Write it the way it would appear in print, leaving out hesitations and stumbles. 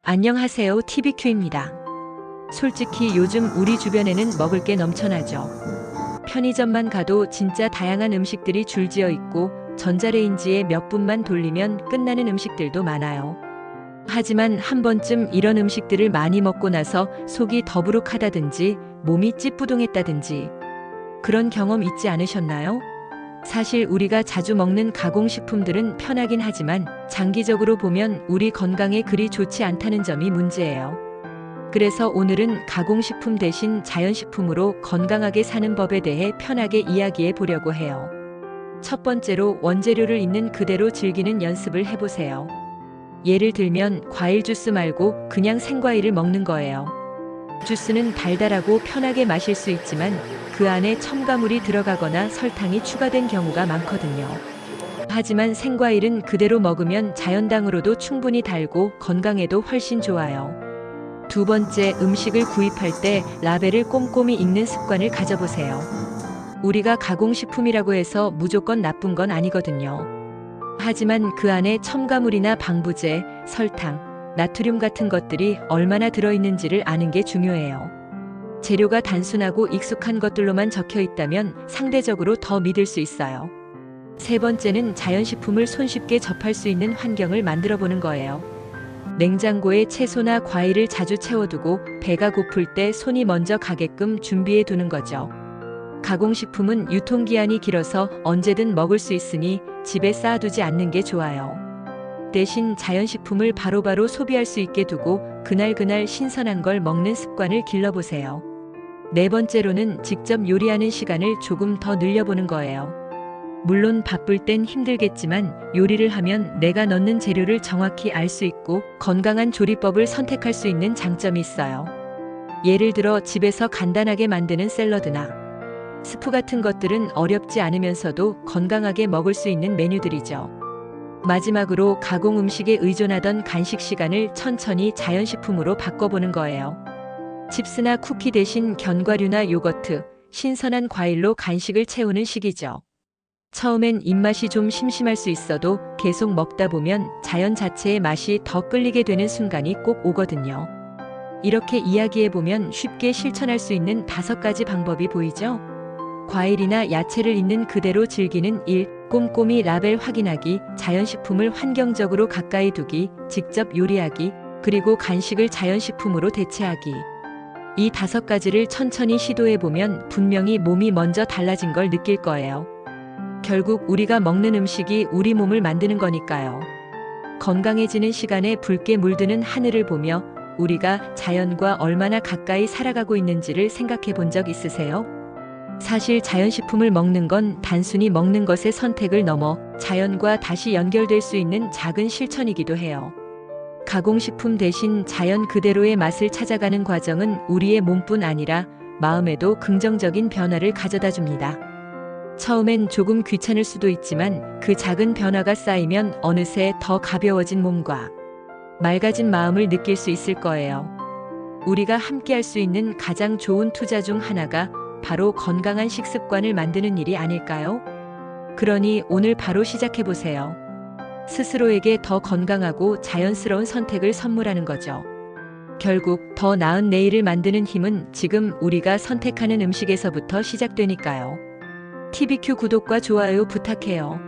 안녕하세요. TVQ입니다. 솔직히 요즘 우리 주변에는 먹을 게 넘쳐나죠. 편의점만 가도 진짜 다양한 음식들이 줄지어 있고 전자레인지에 몇 분만 돌리면 끝나는 음식들도 많아요. 하지만 한 번쯤 이런 음식들을 많이 먹고 나서 속이 더부룩하다든지 몸이 찌뿌둥했다든지 그런 경험 있지 않으셨나요? 사실 우리가 자주 먹는 가공식품들은 편하긴 하지만 장기적으로 보면 우리 건강에 그리 좋지 않다는 점이 문제예요. 그래서 오늘은 가공식품 대신 자연식품으로 건강하게 사는 법에 대해 편하게 이야기해 보려고 해요. 첫 번째로 원재료를 있는 그대로 즐기는 연습을 해보세요. 예를 들면 과일 주스 말고 그냥 생과일을 먹는 거예요. 주스는 달달하고 편하게 마실 수 있지만 그 안에 첨가물이 들어가거나 설탕이 추가된 경우가 많거든요. 하지만 생과일은 그대로 먹으면 자연당으로도 충분히 달고 건강에도 훨씬 좋아요. 두 번째, 음식을 구입할 때 라벨을 꼼꼼히 읽는 습관을 가져보세요. 우리가 가공식품이라고 해서 무조건 나쁜 건 아니거든요. 하지만 그 안에 첨가물이나 방부제, 설탕, 나트륨 같은 것들이 얼마나 들어있는지를 아는 게 중요해요. 재료가 단순하고 익숙한 것들로만 적혀 있다면 상대적으로 더 믿을 수 있어요. 세 번째는 자연식품을 손쉽게 접할 수 있는 환경을 만들어 보는 거예요. 냉장고에 채소나 과일을 자주 채워두고 배가 고플 때 손이 먼저 가게끔 준비해 두는 거죠. 가공식품은 유통기한이 길어서 언제든 먹을 수 있으니 집에 쌓아두지 않는 게 좋아요. 대신 자연식품을 바로바로 소비할 수 있게 두고 그날그날 신선한 걸 먹는 습관을 길러보세요. 네 번째로는 직접 요리하는 시간을 조금 더 늘려보는 거예요. 물론 바쁠 땐 힘들겠지만 요리를 하면 내가 넣는 재료를 정확히 알 수 있고 건강한 조리법을 선택할 수 있는 장점이 있어요. 예를 들어 집에서 간단하게 만드는 샐러드나 스프 같은 것들은 어렵지 않으면서도 건강하게 먹을 수 있는 메뉴들이죠. 마지막으로 가공 음식에 의존하던 간식 시간을 천천히 자연식품으로 바꿔보는 거예요. 칩스나 쿠키 대신 견과류나 요거트, 신선한 과일로 간식을 채우는 식이죠. 처음엔 입맛이 좀 심심할 수 있어도 계속 먹다 보면 자연 자체의 맛이 더 끌리게 되는 순간이 꼭 오거든요. 이렇게 이야기해보면 쉽게 실천할 수 있는 5가지 방법이 보이죠? 과일이나 야채를 있는 그대로 즐기는 1. 꼼꼼히 라벨 확인하기, 자연식품을 환경적으로 가까이 두기, 직접 요리하기, 그리고 간식을 자연식품으로 대체하기. 이 5가지를 천천히 시도해보면 분명히 몸이 먼저 달라진 걸 느낄 거예요. 결국 우리가 먹는 음식이 우리 몸을 만드는 거니까요. 건강해지는 시간에 붉게 물드는 하늘을 보며 우리가 자연과 얼마나 가까이 살아가고 있는지를 생각해 본 적 있으세요? 사실 자연식품을 먹는 건 단순히 먹는 것의 선택을 넘어 자연과 다시 연결될 수 있는 작은 실천이기도 해요. 가공식품 대신 자연 그대로의 맛을 찾아가는 과정은 우리의 몸뿐 아니라 마음에도 긍정적인 변화를 가져다 줍니다. 처음엔 조금 귀찮을 수도 있지만 그 작은 변화가 쌓이면 어느새 더 가벼워진 몸과 맑아진 마음을 느낄 수 있을 거예요. 우리가 함께 할 수 있는 가장 좋은 투자 중 하나가 바로 건강한 식습관을 만드는 일이 아닐까요? 그러니 오늘 바로 시작해보세요. 스스로에게 더 건강하고 자연스러운 선택을 선물하는 거죠. 결국 더 나은 내일을 만드는 힘은 지금 우리가 선택하는 음식에서부터 시작되니까요. TVQ 구독과 좋아요 부탁해요.